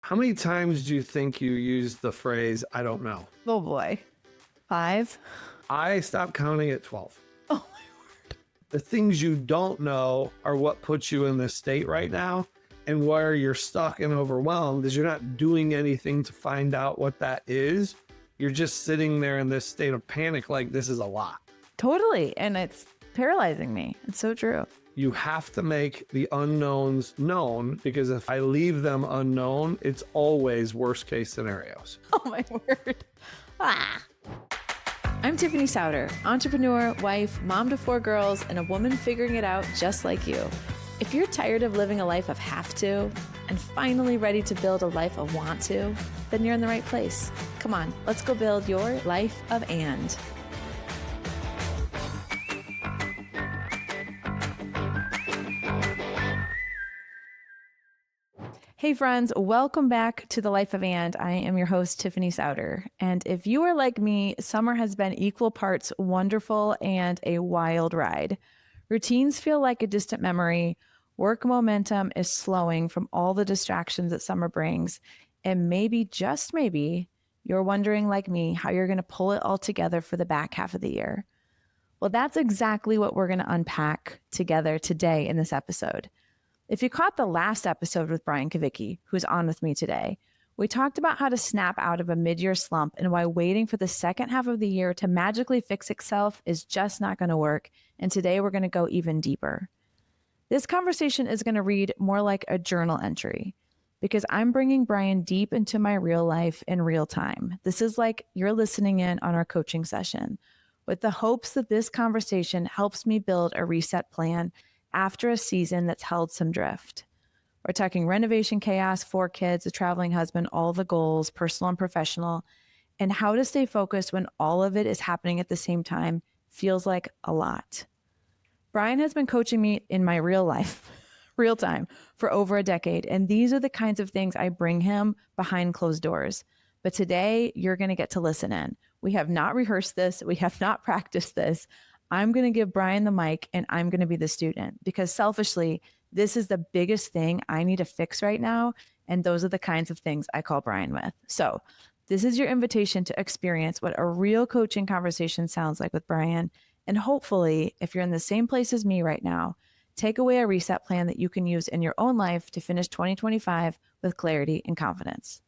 How many times do you think you use the phrase, I don't know? Oh boy. 5? I stopped counting at 12. Oh my word. The things you don't know are what puts you in this state right now. And where you're stuck and overwhelmed is you're not doing anything to find out what that is. You're just sitting there in this state of panic like this is a lot. Totally. And it's paralyzing me. It's so true. You have to make the unknowns known, because if I leave them unknown, it's always worst case scenarios. Oh my word. Ah. I'm Tiffany Souter, entrepreneur, wife, mom to 4 girls, and a woman figuring it out just like you. If you're tired of living a life of have to and finally ready to build a life of want to, then you're in the right place. Come on, let's go build your life of and. Hey friends, welcome back to the Life of And. I am your host, Tiffany Souter. And if you are like me, summer has been equal parts wonderful and a wild ride. Routines feel like a distant memory. Work momentum is slowing from all the distractions that summer brings. And maybe, just maybe, you're wondering like me how you're going to pull it all together for the back half of the year. Well, that's exactly what we're going to unpack together today in this episode. If you caught the last episode with Brian Kavicky, who's on with me today, we talked about how to snap out of a mid-year slump and why waiting for the second half of the year to magically fix itself is just not going to work. And today we're going to go even deeper. This conversation is going to read more like a journal entry because I'm bringing Brian deep into my real life in real time. This is like you're listening in on our coaching session with the hopes that this conversation helps me build a reset plan after a season that's held some drift. We're talking renovation chaos, 4 kids, a traveling husband, all the goals, personal and professional, and how to stay focused when all of it is happening at the same time feels like a lot. Brian has been coaching me in my real life, real time, for over a decade, and these are the kinds of things I bring him behind closed doors. But today, you're going to get to listen in. We have not rehearsed this. We have not practiced this. I'm going to give Brian the mic and I'm going to be the student because selfishly, this is the biggest thing I need to fix right now. And those are the kinds of things I call Brian with. So this is your invitation to experience what a real coaching conversation sounds like with Brian. And hopefully, if you're in the same place as me right now, take away a reset plan that you can use in your own life to finish 2025 with clarity and confidence.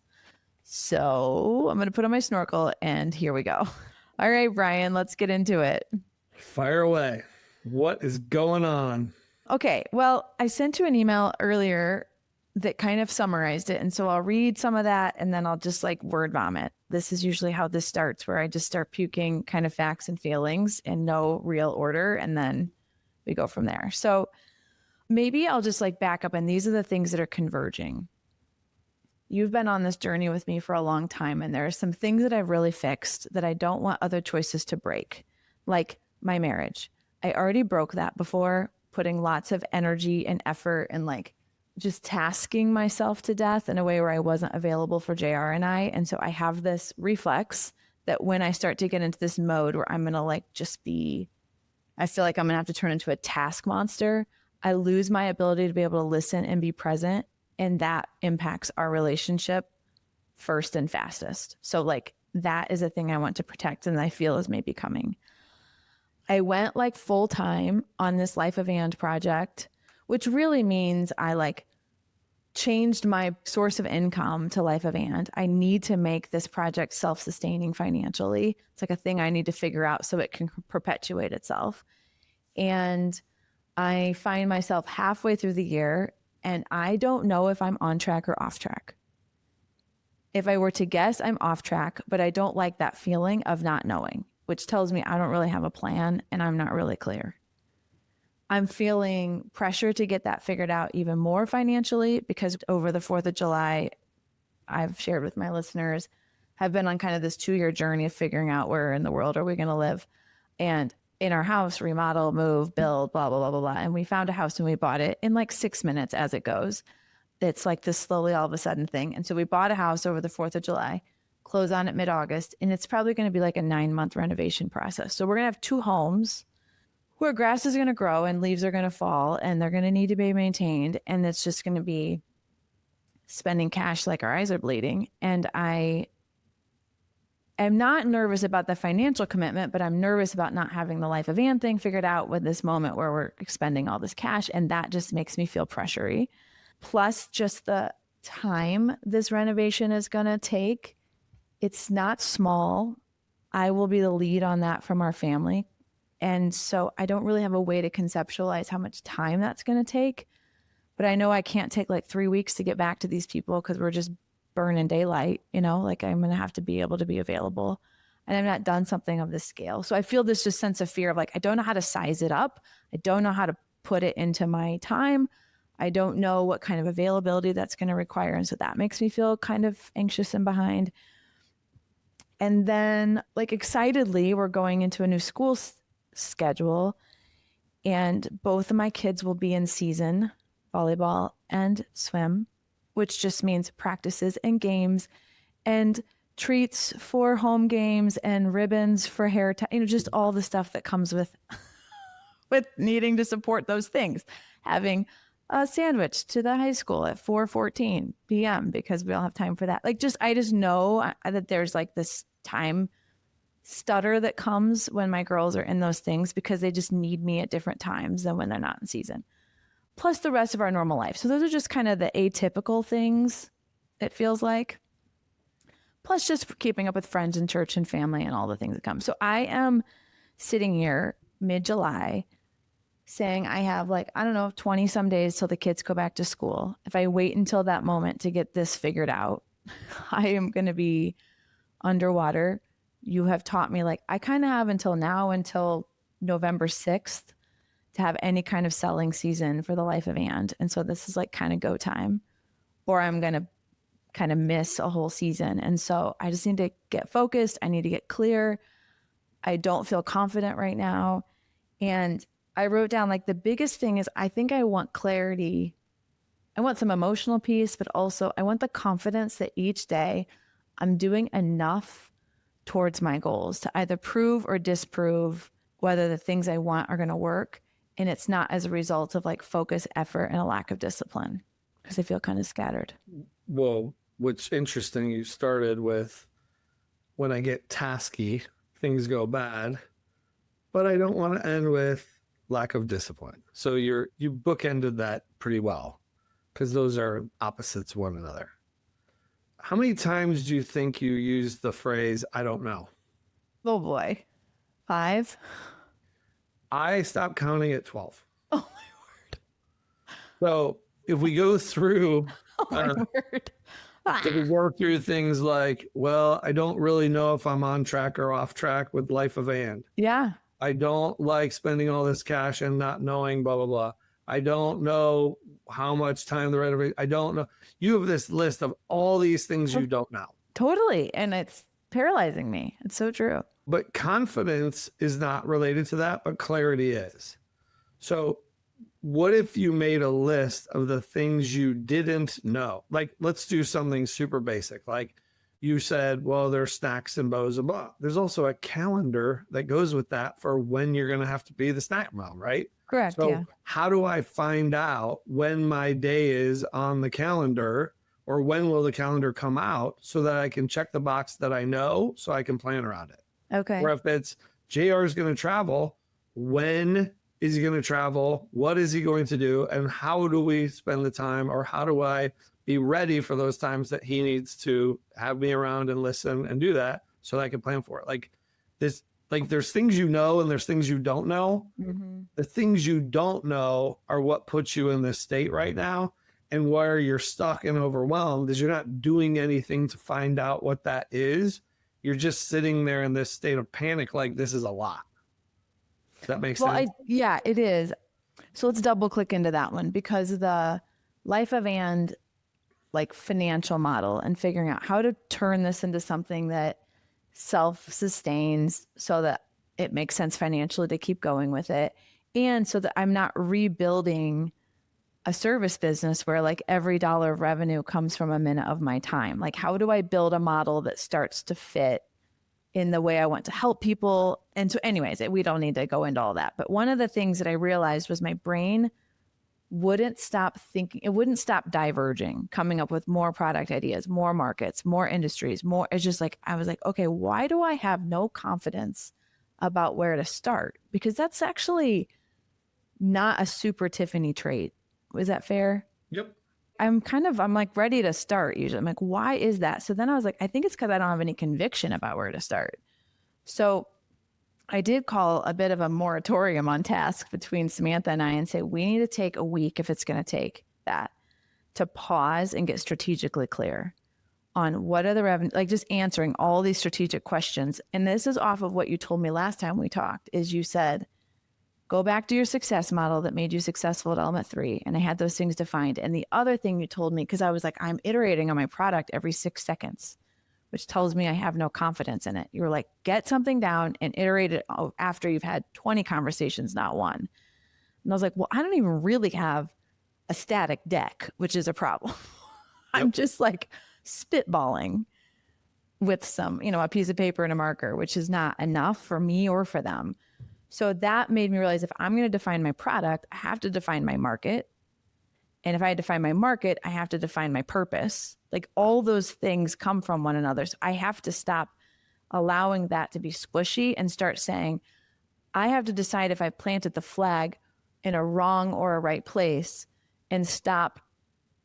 So I'm going to put on my snorkel and here we go. All right, Brian, let's get into it. Fire away. What is going on? Okay, well, I sent you an email earlier that kind of summarized it. And so I'll read some of that and then I'll just like word vomit. This is usually how this starts, where I just start puking kind of facts and feelings in no real order. And then we go from there. So maybe I'll just like back up. And these are the things that are converging. You've been on this journey with me for a long time. And there are some things that I've really fixed that I don't want other choices to break. Like my marriage. I already broke that before, putting lots of energy and effort and like just tasking myself to death in a way where I wasn't available for JR and I. And so I have this reflex that when I start to get into this mode where I'm going to like just be, I feel like I'm going to have to turn into a task monster. I lose my ability to be able to listen and be present. And that impacts our relationship first and fastest. So like that is a thing I want to protect and I feel is maybe coming. I went like full time on this Life of And project, which really means I like changed my source of income to Life of And. I need to make this project self-sustaining financially. It's like a thing I need to figure out so it can perpetuate itself. And I find myself halfway through the year and I don't know if I'm on track or off track. If I were to guess, I'm off track, but I don't like that feeling of not knowing, which tells me I don't really have a plan and I'm not really clear. I'm feeling pressure to get that figured out even more financially because over the 4th of July, I've shared with my listeners, have been on kind of this 2-year journey of figuring out where in the world are we going to live. And in our house, remodel, move, build, blah, blah, blah, blah, blah. And we found a house and we bought it in like 6 minutes as it goes. It's like this slowly all of a sudden thing. And so we bought a house over the 4th of July. Close on it mid-August, and it's probably going to be like a 9-month renovation process. So we're going to have 2 homes where grass is going to grow and leaves are going to fall and they're going to need to be maintained. And it's just going to be spending cash like our eyes are bleeding. And I am not nervous about the financial commitment, but I'm nervous about not having the life of Ann thing figured out with this moment where we're expending all this cash. And that just makes me feel pressury. Plus just the time this renovation is going to take. It's not small. I will be the lead on that from our family. And so I don't really have a way to conceptualize how much time that's going to take. But I know I can't take like 3 weeks to get back to these people because we're just burning daylight, like I'm going to have to be able to be available. And I've not done something of this scale. So I feel this just sense of fear of like, I don't know how to size it up. I don't know how to put it into my time. I don't know what kind of availability that's going to require. And so that makes me feel kind of anxious and behind. And then like excitedly, we're going into a new school schedule and both of my kids will be in season, volleyball and swim, which just means practices and games and treats for home games and ribbons for hair, just all the stuff that comes with needing to support those things. Having a sandwich to the high school at 4:14 p.m. because we don't have time for that. I just know that there's like this time stutter that comes when my girls are in those things because they just need me at different times than when they're not in season. Plus the rest of our normal life. So those are just kind of the atypical things, it feels like. Plus just for keeping up with friends and church and family and all the things that come. So I am sitting here mid-July saying I have 20 some days till the kids go back to school. If I wait until that moment to get this figured out, I am going to be underwater. You have taught me I kind of have until November 6th to have any kind of selling season for the life of Ann. And so this is kind of go time, or I'm going to kind of miss a whole season. And so I just need to get focused. I need to get clear. I don't feel confident right now. And I wrote down the biggest thing is I think I want clarity. I want some emotional peace, but also I want the confidence that each day I'm doing enough towards my goals to either prove or disprove whether the things I want are going to work. And it's not as a result of focus, effort, and a lack of discipline because I feel kind of scattered. Well, what's interesting, you started with when I get tasky, things go bad, but I don't want to end with lack of discipline. So you bookended that pretty well because those are opposites of one another. How many times do you think you used the phrase, I don't know? Oh boy. 5? I stopped counting at 12. Oh my word. So if we go through, word. if we work through things like, well, I don't really know if I'm on track or off track with life of Ann. Yeah. I don't like spending all this cash and not knowing blah, blah, blah. I don't know how much time the renovation. I don't know. You have this list of all these things you don't know. Totally. And it's paralyzing me. It's so true. But confidence is not related to that, but clarity is. So what if you made a list of the things you didn't know? Let's do something super basic. You said, well, there's snacks and bows and blah. There's also a calendar that goes with that for when you're going to have to be the snack mom, right? Correct. So yeah. How do I find out when my day is on the calendar, or when will the calendar come out so that I can check the box that I know so I can plan around it? Okay. Or if it's JR is going to travel, when is he going to travel? What is he going to do? And how do we spend the time, or how do I be ready for those times that he needs to have me around and listen and do that so that I can plan for it? There's things you know and there's things you don't know. Mm-hmm. The things you don't know are what puts you in this state right now. And where you're stuck and overwhelmed is you're not doing anything to find out what that is. You're just sitting there in this state of panic, this is a lot. Does that make sense? Yeah, it is. So let's double click into that one, because the life of Ann financial model and figuring out how to turn this into something that self-sustains so that it makes sense financially to keep going with it. And so that I'm not rebuilding a service business where every dollar of revenue comes from a minute of my time. How do I build a model that starts to fit in the way I want to help people? And so anyways, we don't need to go into all that. But one of the things that I realized was my brain wouldn't stop thinking, it wouldn't stop diverging, coming up with more product ideas, more markets, more industries, more. It's just like, I was like, okay, why do I have no confidence about where to start? Because that's actually not a super Tiffany trait. Is that fair? Yep. I'm like ready to start usually. I'm like, why is that? So then I was like, I think it's because I don't have any conviction about where to start. So I did call a bit of a moratorium on task between Samantha and I and say, we need to take a week, if it's going to take that, to pause and get strategically clear on what are the revenue, like just answering all these strategic questions. And this is off of what you told me last time we talked, is you said, go back to your success model that made you successful at element 3. And I had those things defined. And the other thing you told me, because I was like, I'm iterating on my product every 6 seconds, which tells me I have no confidence in it. You were like, get something down and iterate it after you've had 20 conversations, not one. And I was like, well, I don't even really have a static deck, which is a problem. Yep. I'm just like spitballing with some, a piece of paper and a marker, which is not enough for me or for them. So that made me realize if I'm going to define my product, I have to define my market. And if I define my market, I have to define my purpose. Like all those things come from one another. So I have to stop allowing that to be squishy and start saying, I have to decide if I planted the flag in a wrong or a right place and stop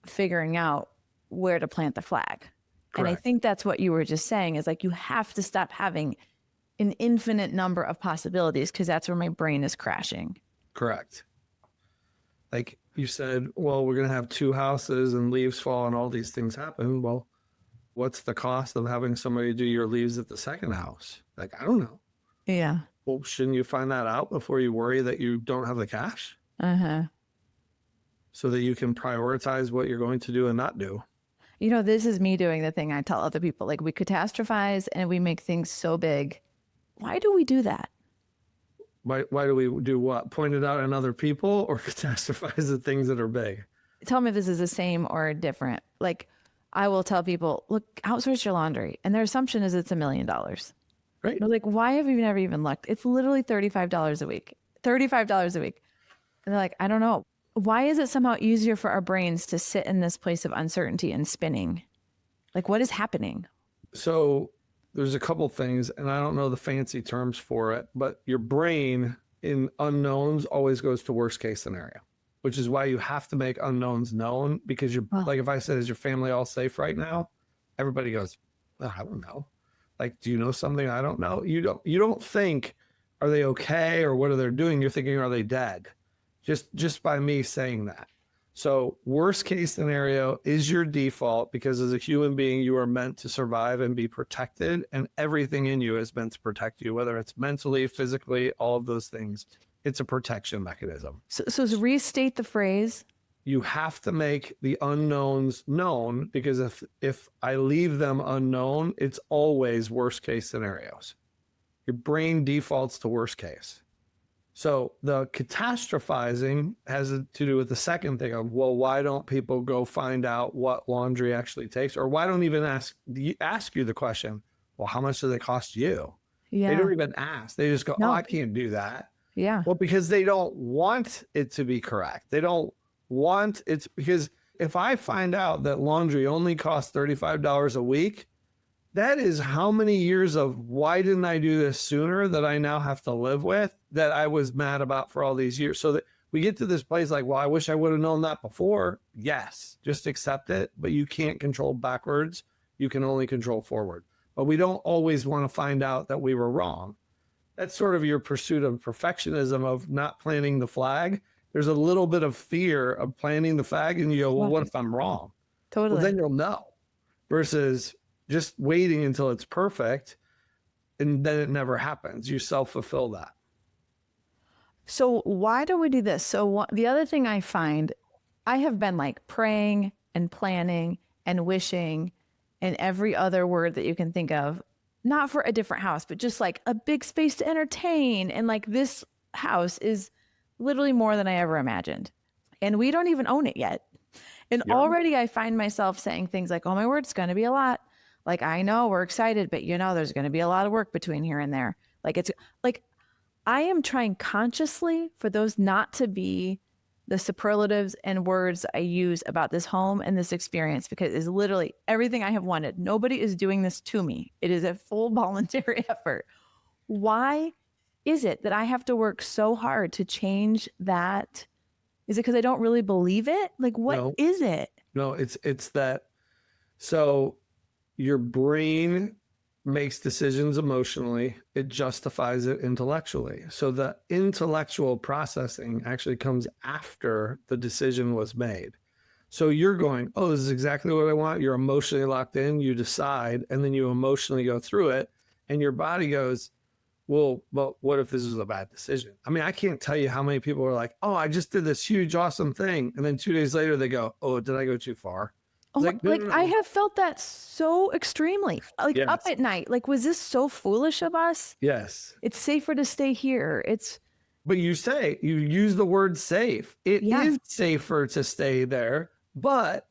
figuring out where to plant the flag. Correct. And I think that's what you were just saying is like, you have to stop having an infinite number of possibilities because that's where my brain is crashing. Correct. Like you said, well, we're going to have 2 houses and leaves fall and all these things happen. Well, what's the cost of having somebody do your leaves at the second house? Like, I don't know. Yeah. Well, shouldn't you find that out before you worry that you don't have the cash? Uh-huh. So that you can prioritize what you're going to do and not do. This is me doing the thing I tell other people, like we catastrophize and we make things so big. Why do we do that? Why do we do what? Point it out on other people or catastrophize the things that are big? Tell me if this is the same or different. Like I will tell people, look, outsource your laundry. And their assumption is it's $1 million. Right. They're like, why have you never even looked? It's literally $35 a week. $35 a week. And they're like, I don't know. Why is it somehow easier for our brains to sit in this place of uncertainty and spinning? Like what is happening? So there's a couple things, and I don't know the fancy terms for it, but your brain in unknowns always goes to worst case scenario, which is why you have to make unknowns known because like if I said, is your family all safe right now? Everybody goes, oh, I don't know. Like, do you know something I don't know? You don't think, are they okay or what are they doing? You're thinking, are they dead? Just by me saying that. So worst case scenario is your default because as a human being, you are meant to survive and be protected, and everything in you is meant to protect you, whether it's mentally, physically, all of those things. It's a protection mechanism. So restate the phrase. You have to make the unknowns known because if I leave them unknown, it's always worst case scenarios. Your brain defaults to worst case. So the catastrophizing has to do with the second thing of, well, why don't people go find out what laundry actually takes? Or why don't even ask you the question, well, how much does it cost you? Yeah. They don't even ask. They just go, no. Oh, I can't do that. Yeah. Well, because they don't want it to be correct. They don't want it because if I find out that laundry only costs $35 a week, that is how many years of why didn't I do this sooner that I now have to live with that I was mad about for all these years. So that we get to this place like, well, I wish I would have known that before. Yes, just accept it. But you can't control backwards. You can only control forward. But we don't always want to find out that we were wrong. That's sort of your pursuit of perfectionism of not planting the flag. There's a little bit of fear of planting the flag and you go, well, what if I'm wrong? Totally. Well, then you'll know versus just waiting until it's perfect and then it never happens. You self-fulfill that. So why do we do this? So the other thing I find, I have been like praying and planning and wishing and every other word that you can think of, not for a different house, but just like a big space to entertain. And like this house is literally more than I ever imagined. And we don't even own it yet. And already I find myself saying things like, oh my word, it's going to be a lot. Like, I know we're excited, but there's going to be a lot of work between here and there. Like, it's like, I am trying consciously for those not to be the superlatives and words I use about this home and this experience, because it's literally everything I have wanted. Nobody is doing this to me. It is a full voluntary effort. Why is it that I have to work so hard to change that? Is it because I don't really believe it? Like, what is it? No, it's that. So your brain makes decisions emotionally. It justifies it intellectually. So the intellectual processing actually comes after the decision was made. So you're going, oh, this is exactly what I want. You're emotionally locked in. You decide, and then you emotionally go through it, and your body goes, well, but what if this was a bad decision? I mean, I can't tell you how many people are like, oh, I just did this huge, awesome thing. And then 2 days later, they go, oh, did I go too far? Oh, Like, no, no, no. I have felt that so extremely, like Yes. up at night. Like, was this so foolish of us? Yes. It's safer to stay here. But you use the word safe. It is safer to stay there, but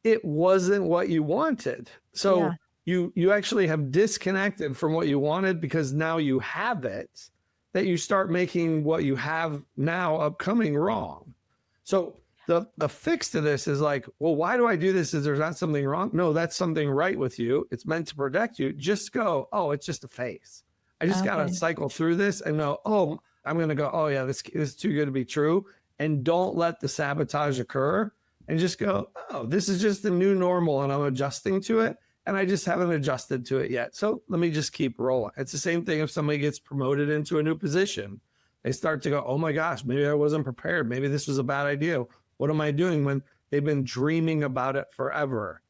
it wasn't what you wanted. So you actually have disconnected from what you wanted because now you have it, that you start making what you have now upcoming wrong. So the fix to this is like, well, why do I do this? Is there not something wrong? No, that's something right with you. It's meant to protect you. Just go, oh, it's just a phase. I just got to cycle through this and know, oh, I'm going to go, oh yeah, this is too good to be true. And don't let the sabotage occur, and just go, oh, this is just the new normal and I'm adjusting to it. And I just haven't adjusted to it yet. So let me just keep rolling. It's the same thing if somebody gets promoted into a new position. They start to go, oh my gosh, maybe I wasn't prepared. Maybe this was a bad idea. What am I doing when they've been dreaming about it forever?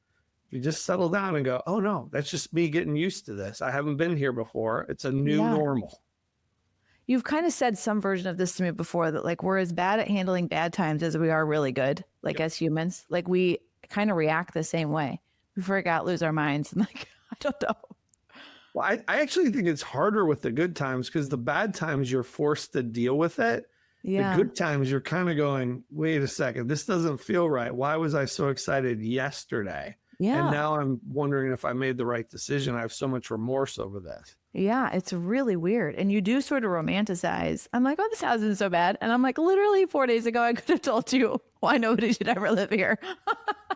You just settle down and go, oh no, that's just me getting used to this. I haven't been here before. It's a new normal. You've kind of said some version of this to me before, that like we're as bad at handling bad times as we are really good, like as humans. Like we kind of react the same way. We forget, lose our minds, and like, I don't know. Well, I actually think it's harder with the good times, because the bad times you're forced to deal with it. Yeah. The good times you're kind of going, wait a second, this doesn't feel right. Why was I so excited yesterday? Yeah. And now I'm wondering if I made the right decision. I have so much remorse over this. Yeah, it's really weird. And you do sort of romanticize. I'm like, oh, this house isn't so bad. And I'm like, literally 4 days ago, I could have told you why nobody should ever live here.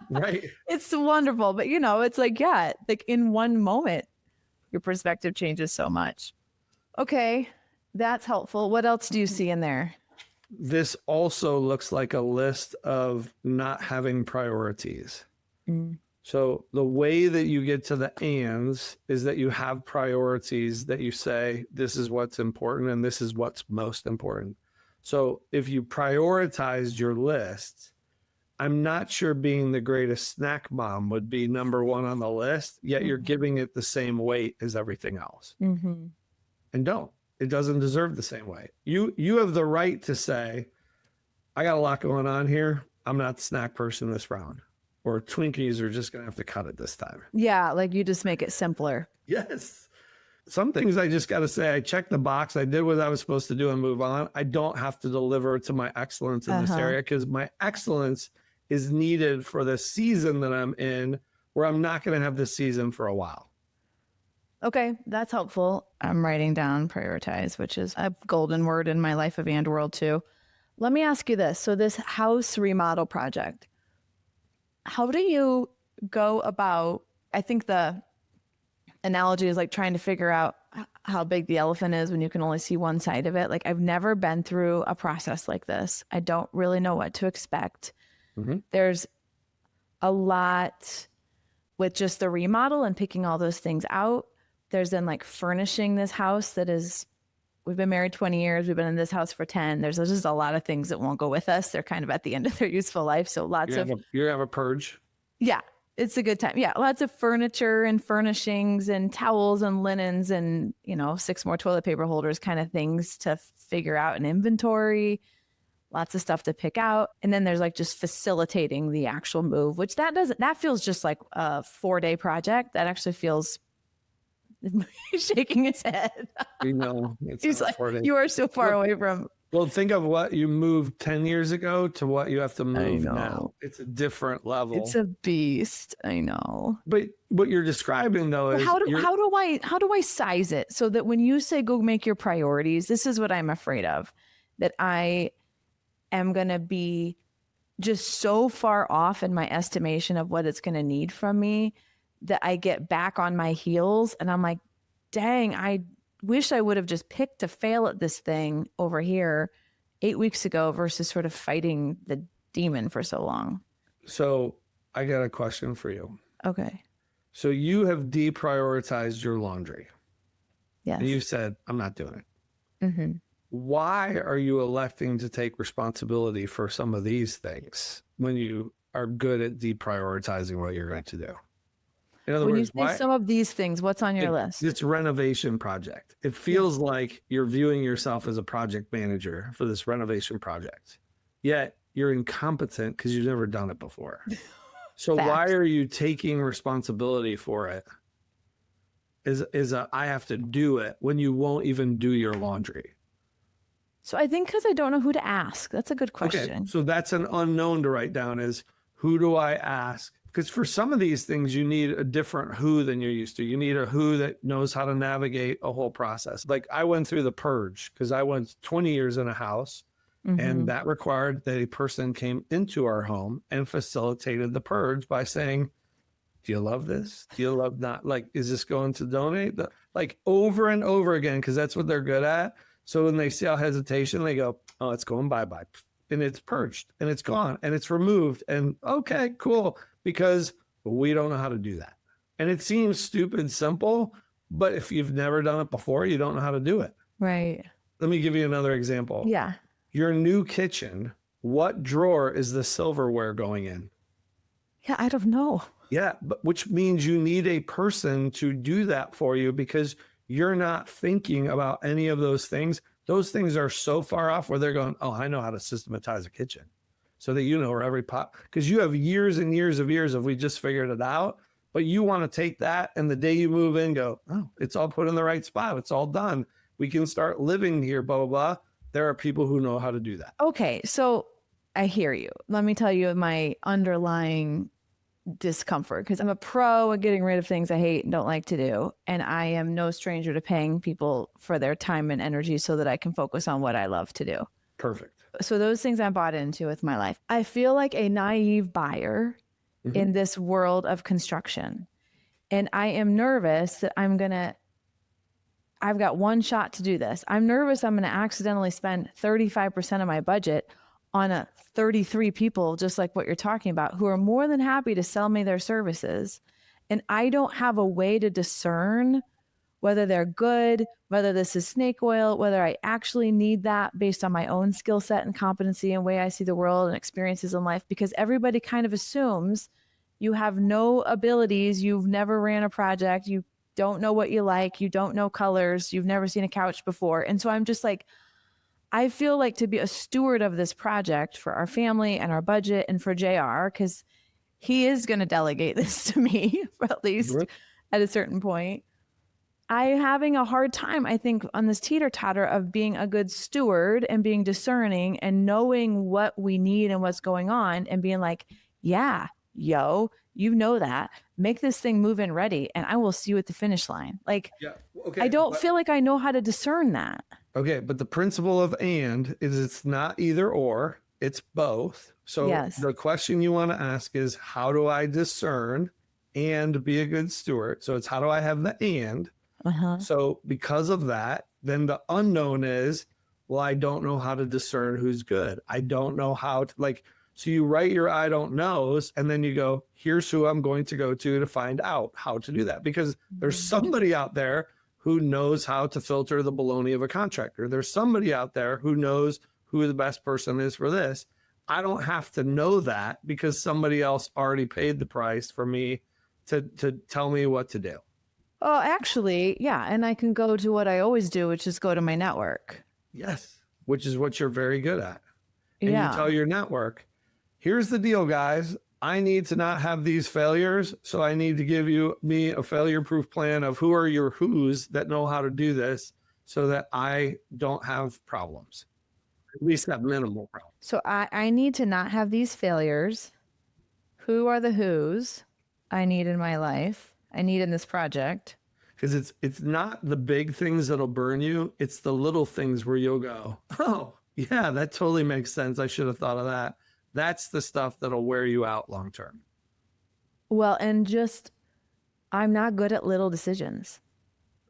Right. It's wonderful. But, you know, it's like, yeah, like in one moment, your perspective changes so much. Okay, that's helpful. What else do you see in there? This also looks like a list of not having priorities. So the way that you get to the ands is that you have priorities that you say, this is what's important and this is what's most important. So if you prioritized your list, I'm not sure being the greatest snack mom would be number one on the list, yet you're giving it the same weight as everything else. And don't. It doesn't deserve the same weight. You have the right to say, I got a lot going on here. I'm not the snack person this round. Or Twinkies are just going to have to cut it this time. Yeah, like you just make it simpler. Yes. Some things I just got to say, I checked the box. I did what I was supposed to do and move on. I don't have to deliver to my excellence in this area, because my excellence is needed for the season that I'm in, where I'm not going to have this season for a while. Okay, that's helpful. I'm writing down prioritize, which is a golden word in my life of and world too. Let me ask you this. So this house remodel project, how do you go about, I think the analogy is like trying to figure out how big the elephant is when you can only see one side of it. Like I've never been through a process like this. I don't really know what to expect. There's a lot with just the remodel and picking all those things out. There's then like furnishing this house that is, we've been married 20 years. We've been in this house for 10. There's just a lot of things that won't go with us. They're kind of at the end of their useful life. So lots of, you have a purge. Yeah, it's a good time. Yeah. Lots of furniture and furnishings and towels and linens and, 6 more toilet paper holders kind of things to figure out an inventory, lots of stuff to pick out. And then there's like just facilitating the actual move, which that feels just like a 4-day project. That actually feels, shaking his head. He's like, you are so far away from. Well, think of what you moved 10 years ago to what you have to move now. It's a different level. It's a beast. I know. But what you're describing though is how do I size it so that when you say go make your priorities, this is what I'm afraid of, that I am going to be just so far off in my estimation of what it's going to need from me that I get back on my heels and I'm like, dang, I wish I would have just picked to fail at this thing over here 8 weeks ago versus sort of fighting the demon for so long. So I got a question for you. Okay. So you have deprioritized your laundry. Yes. And you said, I'm not doing it. Mm-hmm. Why are you electing to take responsibility for some of these things when you are good at deprioritizing what you're going to do? In other When words, you say some of these things, what's on your list? This renovation project. It feels like you're viewing yourself as a project manager for this renovation project. Yet you're incompetent because you've never done it before. So why are you taking responsibility for it? I have to do it when you won't even do your laundry. So I think because I don't know who to ask. That's a good question. Okay, so that's an unknown to write down is who do I ask? Because for some of these things, you need a different who than you're used to. You need a who that knows how to navigate a whole process. Like I went through the purge because I went 20 years in a house and that required that a person came into our home and facilitated the purge by saying, do you love this? Do you love not? Like, is this going to donate? Like over and over again, because that's what they're good at. So when they see our hesitation, they go, oh, it's going bye-bye. And it's purged and it's gone and it's removed. And okay, cool. Because we don't know how to do that. And it seems stupid, simple, but if you've never done it before, you don't know how to do it. Right. Let me give you another example. Yeah. Your new kitchen, what drawer is the silverware going in? Yeah, I don't know. Yeah, but which means you need a person to do that for you because you're not thinking about any of those things. Those things are so far off where they're going, oh, I know how to systematize a kitchen so that you know where every pot, because you have years and years of we just figured it out, but you want to take that and the day you move in, go, oh, it's all put in the right spot. It's all done. We can start living here, blah, blah, blah. There are people who know how to do that. Okay, so I hear you. Let me tell you my underlying discomfort because I'm a pro at getting rid of things I hate and don't like to do. And I am no stranger to paying people for their time and energy so that I can focus on what I love to do. Perfect. So those things I bought into with my life. I feel like a naive buyer in this world of construction. And I am nervous that I've got one shot to do this. I'm nervous I'm going to accidentally spend 35% of my budget on 33 people, just like what you're talking about, who are more than happy to sell me their services. And I don't have a way to discern whether they're good, whether this is snake oil, whether I actually need that based on my own skill set and competency and way I see the world and experiences in life, because everybody kind of assumes you have no abilities, you've never ran a project, you don't know what you like, you don't know colors, you've never seen a couch before. And so I'm just like, I feel like to be a steward of this project for our family and our budget and for JR, because he is going to delegate this to me, for at least at a certain point. I'm having a hard time, I think, on this teeter-totter of being a good steward and being discerning and knowing what we need and what's going on and being like, yeah, yo, you know that. Make this thing move in ready and I will see you at the finish line. Like, I don't feel like I know how to discern that. Okay, but the principle of and is it's not either or, it's both. So the question you want to ask is, how do I discern and be a good steward? So it's how do I have the and? So because of that, then the unknown is, well, I don't know how to discern who's good. I don't know how to, like, so you write your I don't knows and then you go, here's who I'm going to go to find out how to do that. Because there's somebody out there who knows how to filter the baloney of a contractor. There's somebody out there who knows who the best person is for this. I don't have to know that because somebody else already paid the price for me to tell me what to do. Oh, actually, yeah. And I can go to what I always do, which is go to my network. Yes, which is what you're very good at. And you tell your network, here's the deal, guys. I need to not have these failures. So I need to give me a failure-proof plan of who are your who's that know how to do this so that I don't have problems. At least have minimal problems. So I need to not have these failures. Who are the who's I need in my life? I need in this project. Because it's not the big things that'll burn you. It's the little things where you'll go, oh, Yeah, that totally makes sense. I should have thought of that. That's the stuff that'll wear you out long term. Well, and just, I'm not good at little decisions.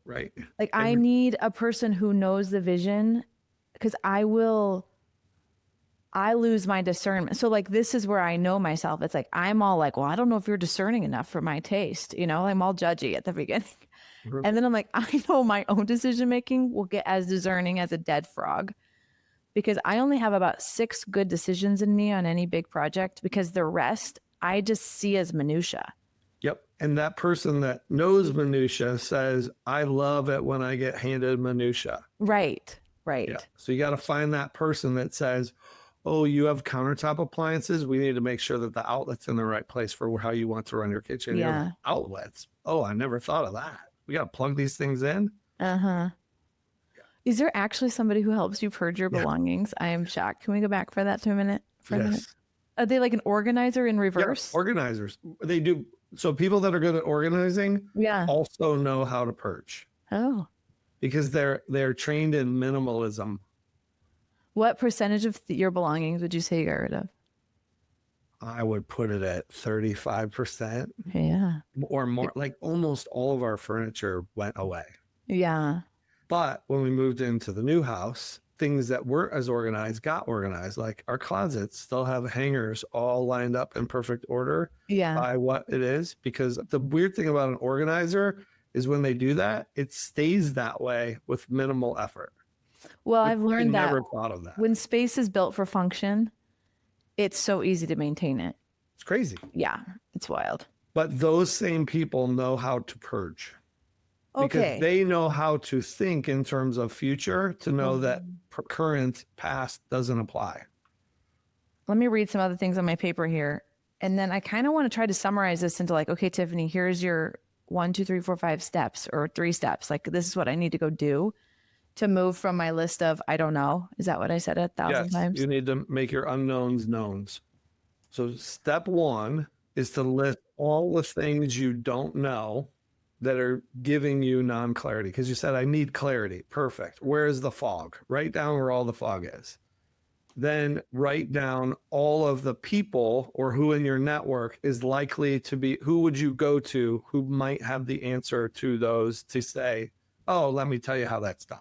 Right. Like I need a person who knows the vision because I lose my discernment. So like, this is where I know myself. It's like, I'm all like, well, I don't know if you're discerning enough for my taste. You know, I'm all judgy at the beginning. And then I'm like, I know my own decision-making will get as discerning as a dead frog because I only have about 6 good decisions in me on any big project because the rest I just see as minutia. Yep. And that person that knows minutia says, I love it when I get handed minutia. Right. Yeah. So you got to find that person that says, oh, you have countertop appliances. We need to make sure that the outlet's in the right place for how you want to run your kitchen. Yeah. You have outlets. Oh, I never thought of that. We got to plug these things in. Uh-huh. Yeah. Is there actually somebody who helps you purge your belongings? I am shocked. Can we go back for that to a minute? Are they like an organizer in reverse? Yeah, organizers. They do. So people that are good at organizing also know how to purge. Oh. Because they're trained in minimalism. What percentage of your belongings would you say you got rid of? I would put it at 35%. Yeah. Or more. Like almost all of our furniture went away. Yeah. But when we moved into the new house, things that weren't as organized got organized. Like our closets still have hangers all lined up in perfect order by what it is. Because the weird thing about an organizer is when they do that, it stays that way with minimal effort. Well, I've learned that never thought of that. When space is built for function, it's so easy to maintain it. It's crazy. Yeah, it's wild. But those same people know how to purge. Because they know how to think in terms of future to know that current past doesn't apply. Let me read some other things on my paper here. And then I kind of want to try to summarize this into like, okay, Tiffany, here's your 1, 2, 3, 4, 5 steps or 3 steps. Like this is what I need to go do to move from my list of, I don't know. Is that what I said 1,000 times? You need to make your unknowns knowns. So step 1 is to list all the things you don't know that are giving you non-clarity. Because you said, I need clarity. Perfect. Where is the fog? Write down where all the fog is. Then write down all of the people or who in your network is likely to be, who would you go to who might have the answer to those to say, oh, let me tell you how that's done.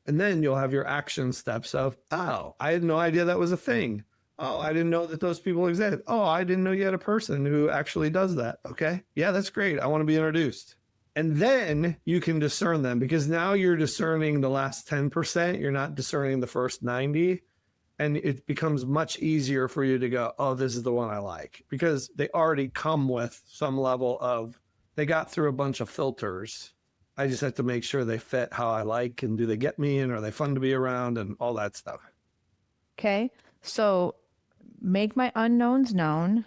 And then you'll have your action steps of, oh, I had no idea that was a thing. Oh, I didn't know that those people exist. Oh, I didn't know you had a person who actually does that. Okay. Yeah, that's great. I want to be introduced. And then you can discern them because now you're discerning the last 10%. You're not discerning the first 90. And it becomes much easier for you to go, oh, this is the one I like because they already come with some level of, they got through a bunch of filters. I just have to make sure they fit how I like and do they get me and are they fun to be around and all that stuff. Okay. So make my unknowns known,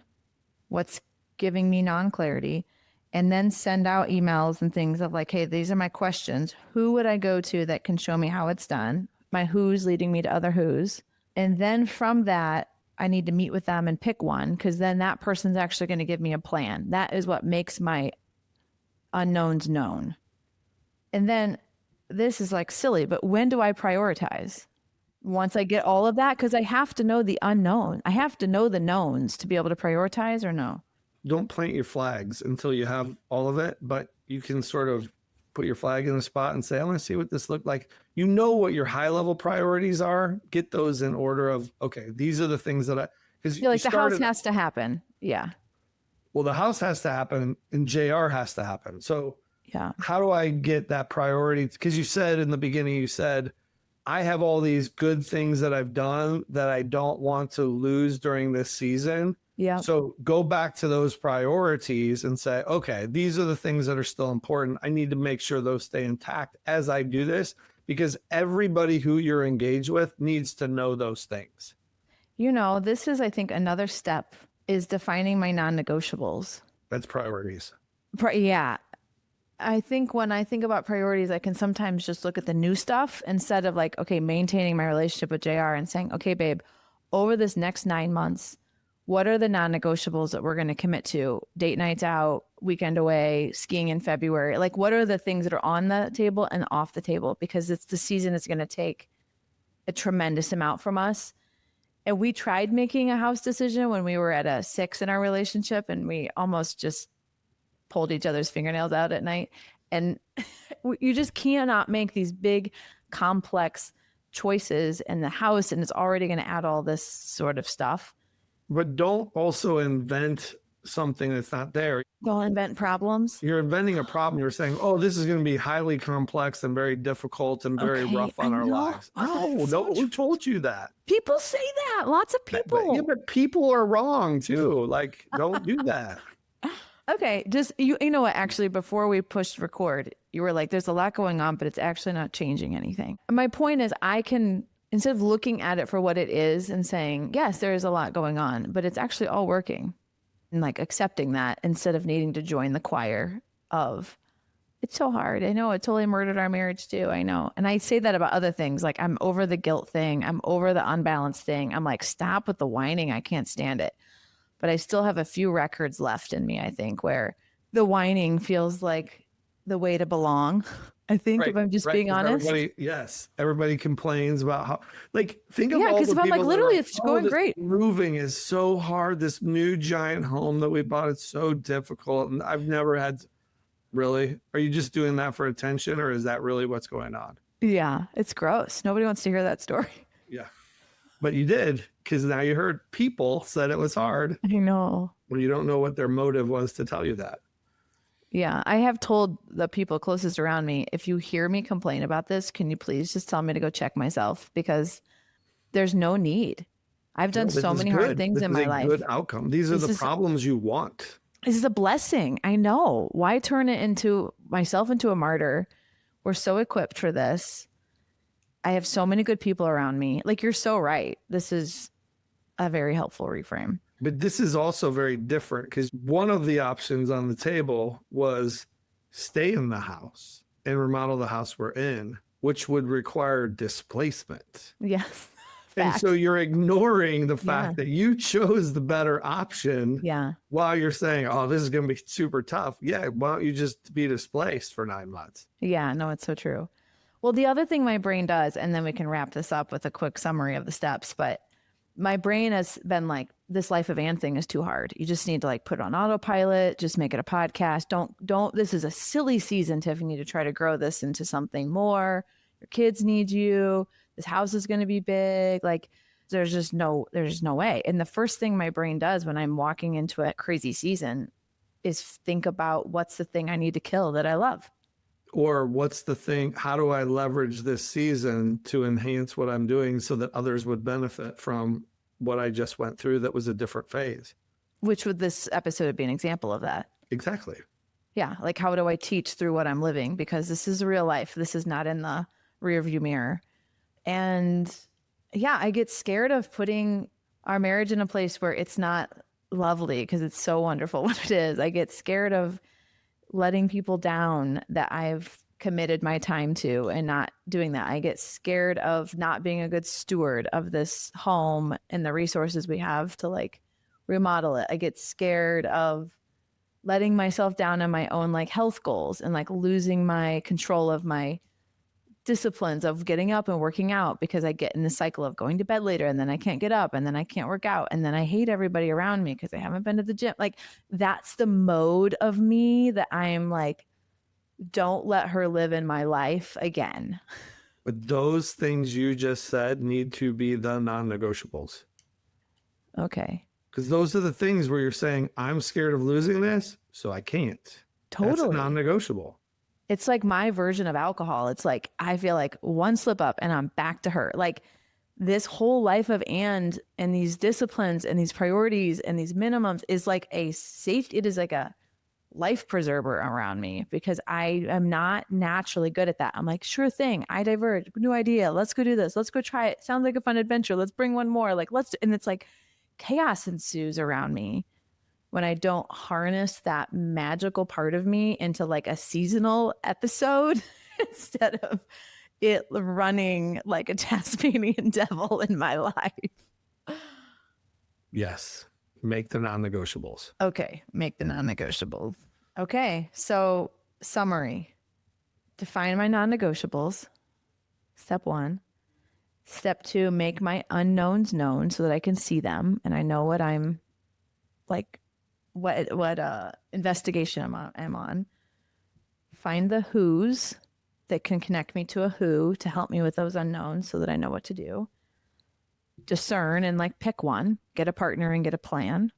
what's giving me non-clarity, and then send out emails and things of like, hey, these are my questions. Who would I go to that can show me how it's done? My who's leading me to other who's. And then from that, I need to meet with them and pick one because then that person's actually going to give me a plan. That is what makes my unknowns known. And then this is like silly, but when do I prioritize? Once I get all of that, because I have to know the unknown. I have to know the knowns to be able to prioritize or no? Don't plant your flags until you have all of it, but you can sort of put your flag in a spot and say, I want to see what this looked like. You know what your high level priorities are. Get those in order of, okay, these are the things that I, because like the house has to happen. Yeah. Well, the house has to happen and JR has to happen. So yeah, how do I get that priority? Because you said in the beginning, you said, I have all these good things that I've done that I don't want to lose during this season. Yeah. So go back to those priorities and say, okay, these are the things that are still important. I need to make sure those stay intact as I do this, because everybody who you're engaged with needs to know those things. You know, this is, I think, another step is defining my non-negotiables. That's priorities. Yeah. I think when I think about priorities, I can sometimes just look at the new stuff instead of like, okay, maintaining my relationship with JR and saying, okay, babe, over this next 9 months, what are the non-negotiables that we're going to commit to? Date nights out, weekend away, skiing in February. Like, what are the things that are on the table and off the table? Because it's the season it's going to take. a tremendous amount from us. And we tried making a house decision when we were at a 6 in our relationship, and we almost just pulled each other's fingernails out at night. And you just cannot make these big, complex choices in the house, and it's already going to add all this sort of stuff. But don't also invent something that's not there. Don't invent problems. You're inventing a problem. You're saying, oh, this is going to be highly complex and very difficult and very rough on our lives. No, who told you that? People say that. Lots of people. But people are wrong too. Like, don't do that. Okay, just you know what? Actually, before we pushed record, you were like, "There's a lot going on, but it's actually not changing anything." My point is, I can, instead of looking at it for what it is and saying, "Yes, there is a lot going on, but it's actually all working," and like accepting that instead of needing to join the choir of, "It's so hard. I know it totally murdered our marriage too. I know." And I say that about other things, like I'm over the guilt thing, I'm over the unbalanced thing. I'm like, stop with the whining. I can't stand it. But I still have a few records left in me, I think, where the whining feels like the way to belong. I think, if I'm just being honest. Everybody complains about how, like, think of all the because if I'm like, people literally, it's going great. Moving is so hard. This new giant home that we bought is so difficult. And I've never had, really? Are you just doing that for attention, or is that really what's going on? Yeah, it's gross. Nobody wants to hear that story. Yeah. But you did, because now you heard people said it was hard. I know. Well, you don't know what their motive was to tell you that. Yeah, I have told the people closest around me, if you hear me complain about this, can you please just tell me to go check myself? Because there's no need. I've done so many hard things in my life. Good outcome. These are the problems you want. This is a blessing. I know. Why turn it into myself into a martyr? We're so equipped for this. I have so many good people around me. Like, you're so right. This is a very helpful reframe. But this is also very different, because one of the options on the table was stay in the house and remodel the house we're in, which would require displacement. Yes. And so you're ignoring the fact that you chose the better option while you're saying, oh, this is going to be super tough. Yeah, why don't you just be displaced for 9 months? Yeah, no, it's so true. Well, the other thing my brain does, and then we can wrap this up with a quick summary of the steps, but my brain has been like, this life of Anne thing is too hard. You just need to like put it on autopilot, just make it a podcast. Don't, this is a silly season, Tiffany, to try to grow this into something more. Your kids need you. This house is going to be big. Like, there's just no way. And the first thing my brain does when I'm walking into a crazy season is think about, what's the thing I need to kill that I love? Or what's the thing, how do I leverage this season to enhance what I'm doing so that others would benefit from what I just went through that was a different phase? Which would this episode be an example of that? Exactly. Yeah. Like, how do I teach through what I'm living? Because this is real life. This is not in the rearview mirror. And yeah, I get scared of putting our marriage in a place where it's not lovely, because it's so wonderful what it is. I get scared of letting people down that I've committed my time to and not doing that. I get scared of not being a good steward of this home and the resources we have to like remodel it. I get scared of letting myself down on my own like health goals and like losing my control of my disciplines of getting up and working out, because I get in the cycle of going to bed later and then I can't get up and then I can't work out and then I hate everybody around me because I haven't been to the gym. Like, that's the mode of me that I am like, don't let her live in my life again. But those things you just said need to be the non-negotiables. Okay. Because those are the things where you're saying, I'm scared of losing this, so I can't. Totally. That's a non-negotiable. It's like my version of alcohol. It's like, I feel like one slip up and I'm back to her. Like, this whole life of and these disciplines and these priorities and these minimums is like a safety. It is like a life preserver around me, because I am not naturally good at that. I'm like, sure thing. I diverge. New idea. Let's go do this. Let's go try it. Sounds like a fun adventure. Let's bring one more. Like, and it's like chaos ensues around me when I don't harness that magical part of me into like a seasonal episode instead of it running like a Tasmanian devil in my life. Yes. Make the non-negotiables. Okay. Make the non-negotiables. Okay. So, summary. Define my non-negotiables. Step 1. Step 2, make my unknowns known so that I can see them and I know what I'm like, what investigation I'm on. Find the who's that can connect me to a who to help me with those unknowns so that I know what to do. Discern and like pick one, get a partner and get a plan.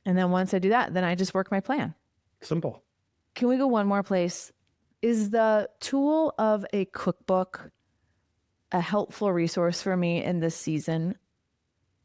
And then once I do that, then I just work my plan. Simple. Can we go one more place? Is the tool of a cookbook a helpful resource for me in this season?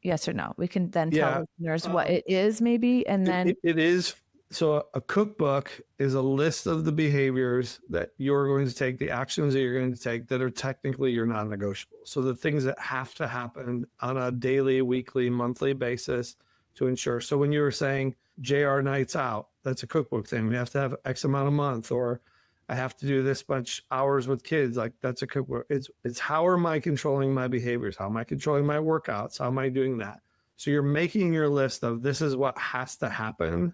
Yes or no? We can then tell listeners what it is maybe. And then it is. So a cookbook is a list of the behaviors that you're going to take, the actions that you're going to take that are technically your non-negotiables. So the things that have to happen on a daily, weekly, monthly basis to ensure. So when you were saying JR nights out, that's a cookbook thing. We have to have X amount a month, or I have to do this much hours with kids. Like that's a cookbook. It's how am I controlling my behaviors? How am I controlling my workouts? How am I doing that? So you're making your list of this is what has to happen.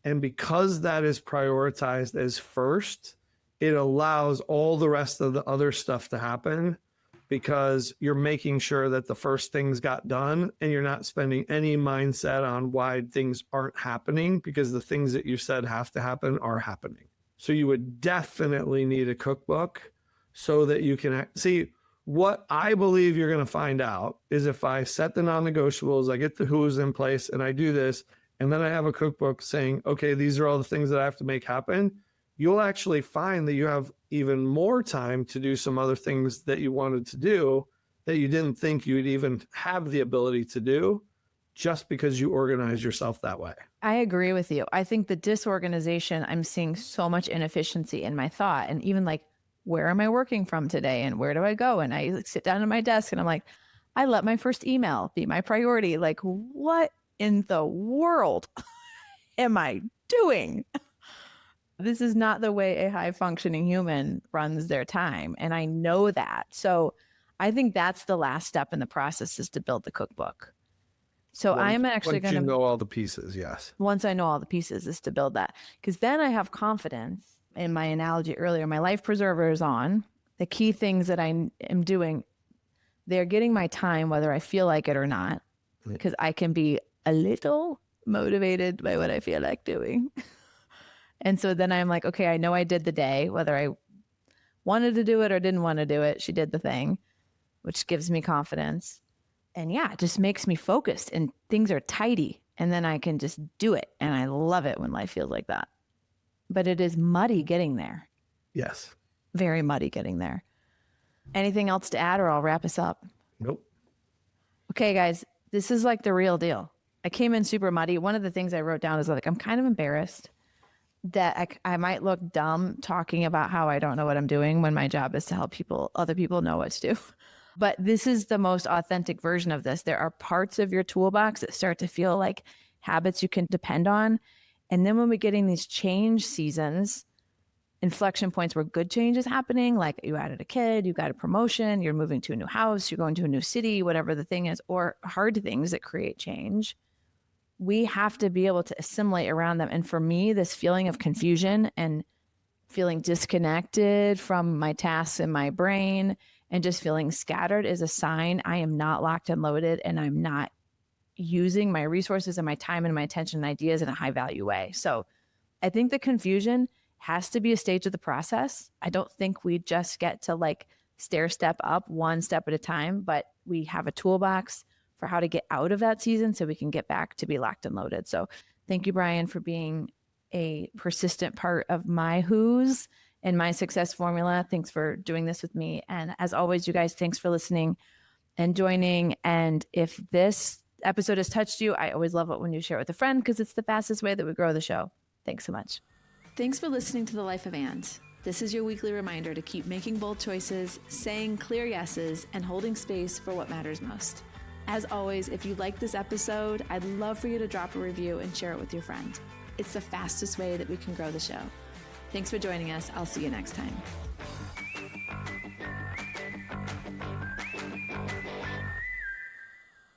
And because that is prioritized as first, it allows all the rest of the other stuff to happen because you're making sure that the first things got done and you're not spending any mindset on why things aren't happening because the things that you said have to happen are happening. So you would definitely need a cookbook so that you can see what I believe you're going to find out is if I set the non-negotiables, I get the who's in place and I do this, and then I have a cookbook saying, okay, these are all the things that I have to make happen. You'll actually find that you have even more time to do some other things that you wanted to do that you didn't think you'd even have the ability to do just because you organize yourself that way. I agree with you. I think the disorganization, I'm seeing so much inefficiency in my thought. And even like, where am I working from today? And where do I go? And I sit down at my desk and I'm like, I let my first email be my priority. Like, what in the world am I doing? This is not the way a high functioning human runs their time. And I know that. So I think that's the last step in the process is to build the cookbook. So I'm actually going to know all the pieces. Yes. Once I know all the pieces is to build that, because then I have confidence in my analogy earlier. My life preserver is on. The key things that I am doing, they're getting my time, whether I feel like it or not, because I can be a little motivated by what I feel like doing. And so then I'm like, okay, I know I did the day, whether I wanted to do it or didn't want to do it. She did the thing, which gives me confidence. And yeah, it just makes me focused and things are tidy. And then I can just do it. And I love it when life feels like that. But it is muddy getting there. Yes. Very muddy getting there. Anything else to add or I'll wrap us up? Nope. Okay, guys, this is like the real deal. I came in super muddy. One of the things I wrote down is like, I'm kind of embarrassed that I might look dumb talking about how I don't know what I'm doing when my job is to help other people know what to do. But this is the most authentic version of this. There are parts of your toolbox that start to feel like habits you can depend on. And then when we get in these change seasons, inflection points where good change is happening, like you added a kid, you got a promotion, you're moving to a new house, you're going to a new city, whatever the thing is, or hard things that create change, we have to be able to assimilate around them. And for me, this feeling of confusion and feeling disconnected from my tasks in my brain and just feeling scattered is a sign I am not locked and loaded and I'm not using my resources and my time and my attention and ideas in a high value way. So I think the confusion has to be a stage of the process. I don't think we just get to like stair step up one step at a time, but we have a toolbox for how to get out of that season so we can get back to be locked and loaded. So thank you, Brian, for being a persistent part of my who's and my success formula. Thanks for doing this with me. And as always, you guys, thanks for listening and joining. And if this episode has touched you, I always love it when you share it with a friend because it's the fastest way that we grow the show. Thanks so much. Thanks for listening to The Life of And. This is your weekly reminder to keep making bold choices, saying clear yeses, and holding space for what matters most. As always, if you like this episode, I'd love for you to drop a review and share it with your friend. It's the fastest way that we can grow the show. Thanks for joining us. I'll see you next time.